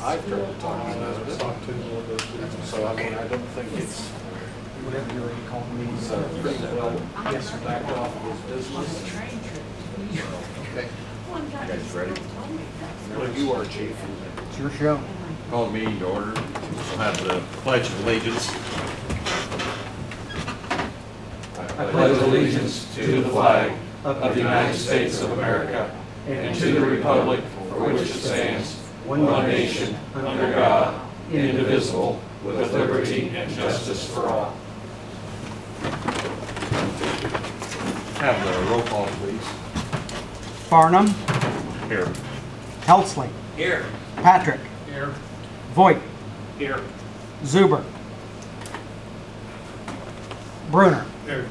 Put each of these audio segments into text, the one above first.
I've tried to talk him out of it. So I mean, I don't think it's, Whatever you're ready to call me. he's pretty well Yes, sir. backed off of his business. Okay. You guys ready? Well, you are chief. It's your show. Call the meeting to order. We'll have the Pledge of Allegiance. I pledge allegiance to the flag of the United States of America and to the republic for which it stands, one nation, under God, indivisible, with liberty and justice for all. Have the roll call, please. Farnham, Here. Helsley, Here. Patrick, Here. Voigt, Here. Zuber, Brunner. Here.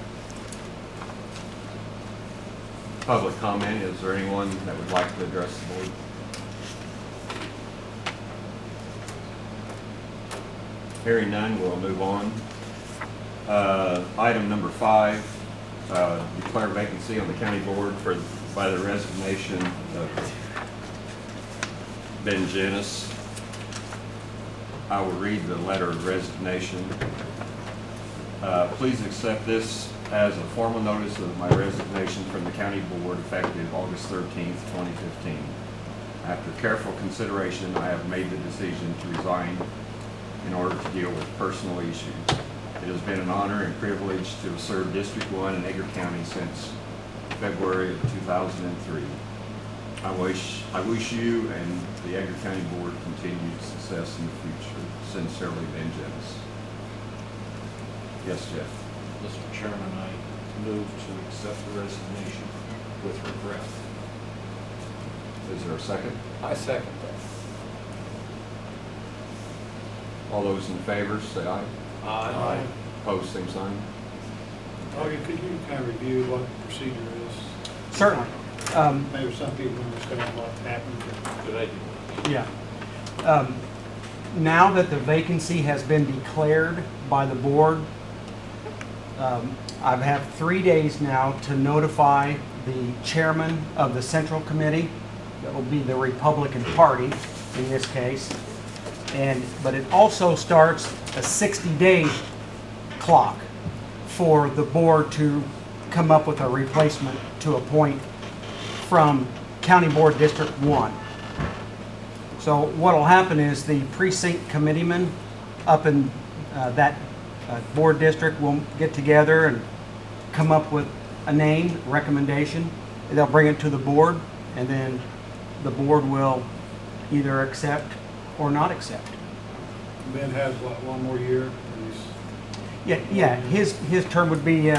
Public comment. Is there anyone that would like to address the board? Hearing none, we'll move on. Item number 5, declare vacancy on the county board by the resignation of Ben Janis. I will read the letter of resignation. Please accept this as a formal notice of my resignation from the county board effective August 13th, 2015. After careful consideration, I have made the decision to resign in order to deal with personal issues. It has been an honor and privilege to have served District 1 in Edgar County since February of 2003. I wish you and the Edgar County Board continued success in the future. Sincerely, Ben Janis. Yes, Jeff. Mr. Chairman, I move to accept the resignation with regret. Is there a second? I second that. All those in favor, say aye. Aye. Opposed, same sign. Augie, could you kind of review what the procedure is? Certainly. Maybe some people understand what happened. Good idea. Yeah. Now that the vacancy has been declared by the board, I have 3 days now to notify the chairman of the Central Committee. That will be the Republican Party in this case. But it also starts a 60-day clock for the board to come up with a replacement to appoint from County Board District 1. So what will happen is the precinct committeemen up in that board district will get together and come up with a name, recommendation. They'll bring it to the board, and then the board will either accept or not accept. Ben has, what, one more year? Yeah, his term would be,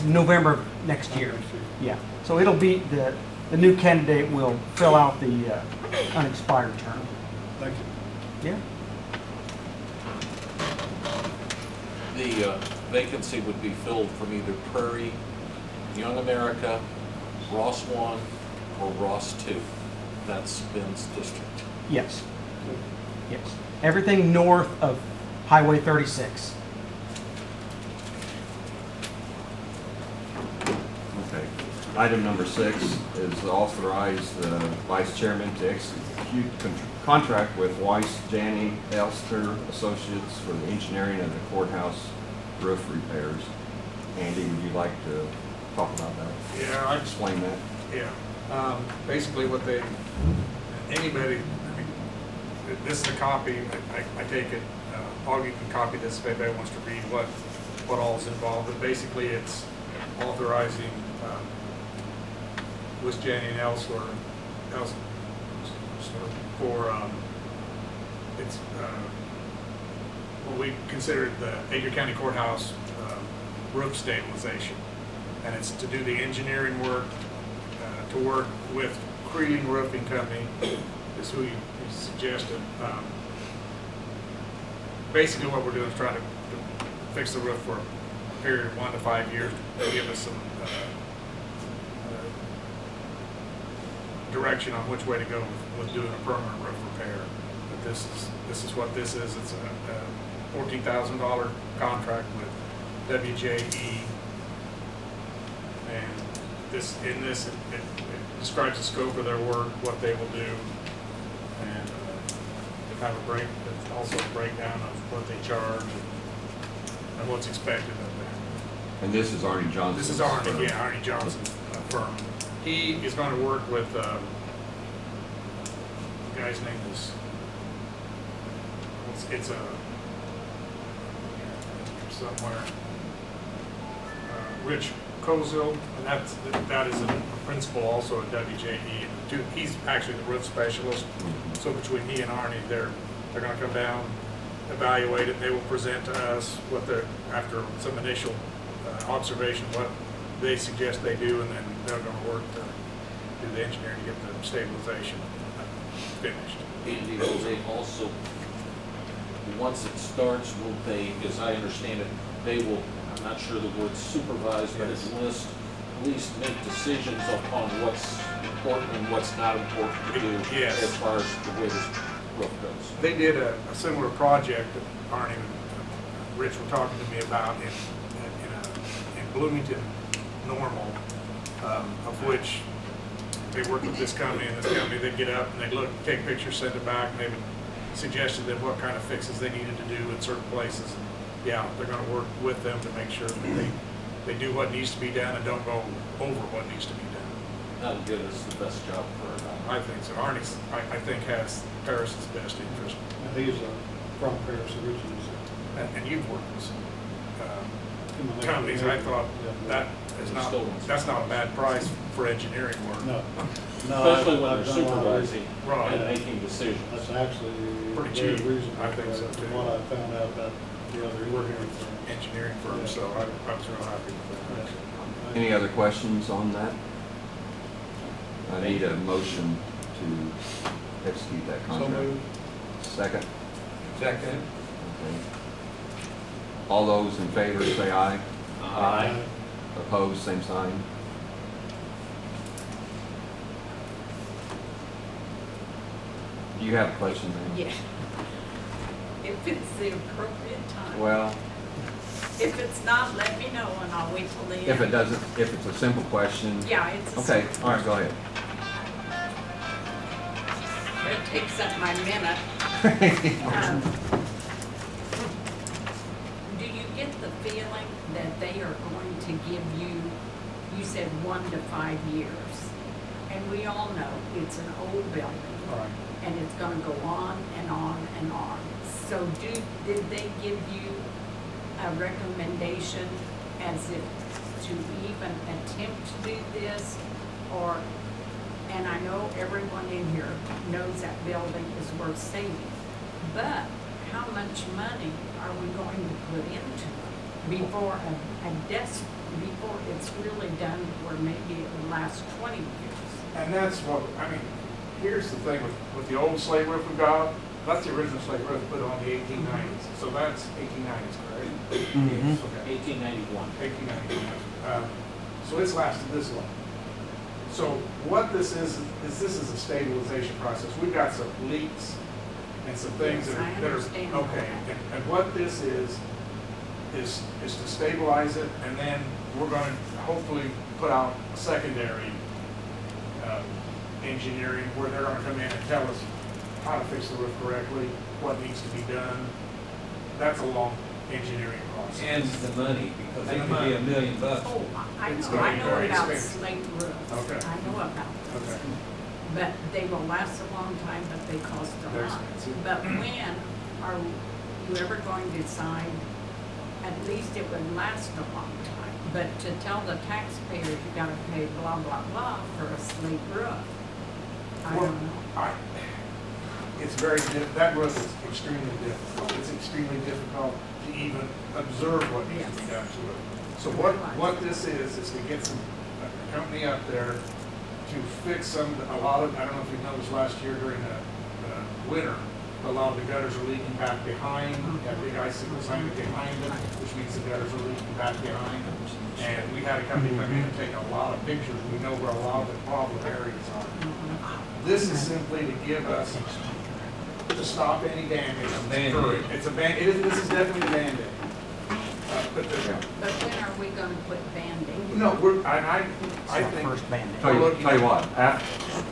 November next year. Yeah, so it'll be, the new candidate will fill out the unexpired term. Thank you. Yeah. The vacancy would be filled from either Prairie, Young America, Ross 1, or Ross 2. That's Ben's district. Yes. Yes. Everything north of Highway 36. Okay. Item number 6 is to authorize the vice chairman to execute contract with Weiss, Janney, Elster Associates for the engineering of the courthouse roof repairs. Andy, would you like to talk about that? Yeah, I just, Explain that. yeah. Basically what anybody, I mean, this is a copy, I take it, Augie can copy this if anybody wants to read what all is involved, but basically it's authorizing with Janney and Elsler for, it's, what we consider the Edgar County Courthouse roof stabilization. And it's to do the engineering work, to work with Creeling Roofing Company, is who you suggested. Basically what we're doing is trying to fix the roof for a period of 1 to 5 years to give us some direction on which way to go with doing a permanent roof repair. But this is what this is. It's a $14,000 contract with WJE. And it describes the scope of their work, what they will do, and kind of also a breakdown of what they charge and what's expected of them. And this is Arnie Johnson. This is Arnie, yeah, Arnie Johnson's firm. He is going to work with, the guy's name is, it's a, somewhere, Rich Kozel, and that is a principal also at WJE. He's actually the roof specialist. So between he and Arnie, they're going to come down, evaluate it. They will present to us what they're, after some initial observation, what they suggest they do, and then they're going to work to do the engineering to get the stabilization finished. Andy, will they also, once it starts, will they, as I understand it, they will, I'm not sure the word supervise, but at least make decisions upon what's important and what's not important to do Yes. as far as the way this roof goes. They did a similar project that Arnie and Rich were talking to me about in Bloomington Normal, of which they worked with this company and this company. They'd get up and they'd look, take pictures, send it back, and they would suggest to them what kind of fixes they needed to do in certain places. Yeah, they're going to work with them to make sure that they do what needs to be done and don't go over what needs to be done. That'll give us the best job for it. I think so. Arnie's, I think, has Paris's best interest. And he's from Paris originally. So. And you've worked with some In the companies. I thought that is not, Still wants- that's not a bad price for engineering work. No. Especially when they're supervising Right. and making decisions. That's actually Pretty very cheap. reasonable. I think so, too. From what I found out about the other engineering firms. Engineering firm, so I was real happy with that. Any other questions on that? I need a motion to execute that So contract. moved. Second? Second. Okay. All those in favor say aye. Aye. Opposed, same sign. Do you have a question, ma'am? Yeah. If it's the appropriate time. Well, If it's not, let me know and I'll wait till the end. if it doesn't, if it's a simple question. Yeah, it's a. Okay, all right, go ahead. It takes up my minute. Um, Do you get the feeling that they are going to give you said 1 to 5 years? And we all know it's an old building. All right. And it's gonna go on and on and on. So did they give you a recommendation as if to even attempt to do this? Or, and I know everyone in here knows that building is worth saving, but how much money are we going to put into it before before it's really done, where maybe it will last 20 years? And that's what, I mean, here's the thing with the old slate roof we got, that's the original slate roof put on the 1890s. So that's 1890s, correct? Mhm. Okay. 1891. 1891. So it's lasted this long. So what this is this is a stabilization process. We've got some leaks and some things Yes, I that are, understand all okay. that. And what this is to stabilize it, and then we're going to hopefully put out a secondary engineering where they're going to come in and tell us how to fix the roof correctly, what needs to be done. That's a long engineering process. And the money, because it could be $1 million. Oh, I It's know, gonna I be know very about expensive. slate roofs. Okay. I know about those. Okay. But they will last a long time, but they cost a They're lot. expensive. But when are you ever going to decide, at least it would last a long time? But to tell the taxpayer you gotta pay blah, blah, blah for a slate roof, I Well, don't know. It's very, that roof is extremely difficult. It's extremely difficult to even observe what needs to be done to it. So what this is to get a company up there to fix a lot of, I don't know if you noticed last year during the winter, a lot of the gutters are leaking back behind, that big icicle sign behind them, which means the gutters are leaking back behind. And we had a company come in and take a lot of pictures. We know where a lot of the problem areas are. This is simply to give us, to stop any damage. Band-Aid. It's a this is definitely a Band-Aid. But But when are we gonna put Band-Aid? no, I It's our think. first Band-Aid. Tell you what,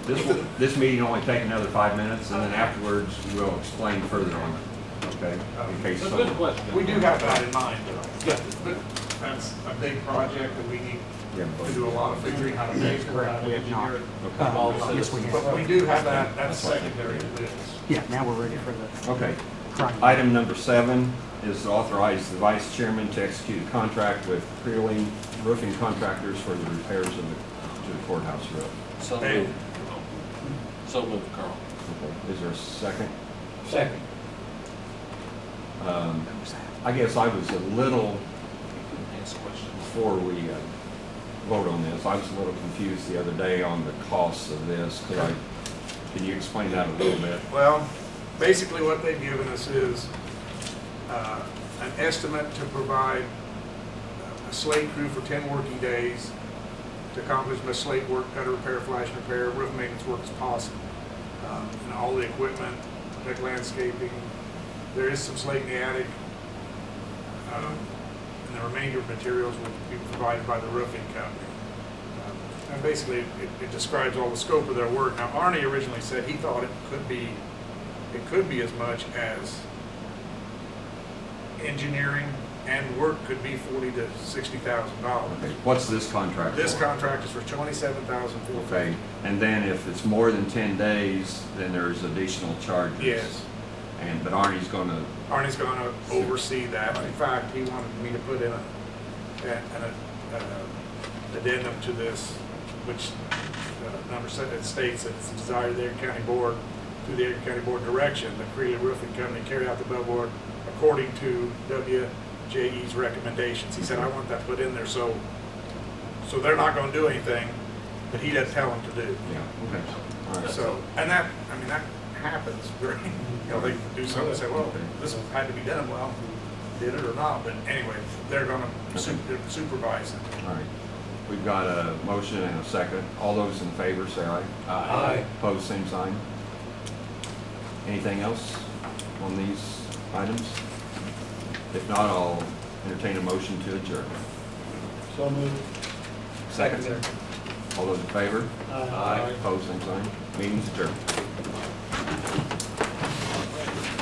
This meeting will only take another 5 minutes, and then afterwards, we'll explain further on it, okay? In case It's a good some, question. We do have that in mind, though. But that's a big project that we need yeah, to do a lot of figuring out how to pay for, how to We have not. engineer it. Yes, we But have. we do have that, that's secondary to this. Yeah, now we're ready for the okay. crime. Item number 7 is to authorize the vice chairman to execute a contract with Creoling Roofing Contractors for the repairs of the courthouse roof. So Hey. moved. So moved, Carl. Okay. Is there a second? Second. I guess I was a little, Ask questions. before we vote on this, I was a little confused the other day on the costs of this. Can you explain that a little bit? Well, basically what they've given us is an estimate to provide a slate crew for 10 working days to accomplish as much slate work, gutter repair, flashing repair, roof maintenance work as possible. And all the equipment, like landscaping, there is some slate in the attic. And the remainder of materials will be provided by the roofing company. And basically, it describes all the scope of their work. Now, Arnie originally said he thought it could be as much as engineering and work could be $40,000 to $60,000. Okay. What's this contract for? This contract is for $27,450. Okay, and then if it's more than 10 days, then there's additional charges? Yes. But Arnie's gonna, Arnie's going to oversee that. In fact, he wanted me to put in an addendum to this, which number 7 states that it's the desire of the Edgar County Board, through the Edgar County Board direction, the Creeley Roofing Company carry out the above board according to WJE's recommendations. He said, I want that put in there so they're not going to do anything that he doesn't tell them to do. yeah, okay, all right. So, and that happens during, they do something, and say, well, this had to be done, well, did it or not, but anyway, they're gonna supervise it. All right. We've got a motion and a second. All those in favor, say aye. Aye. Opposed, same sign. Anything else on these items? If not, I'll entertain a motion to adjourn. So moved. Second. All those in favor? Aye. Opposed, same sign. Meeting's adjourned.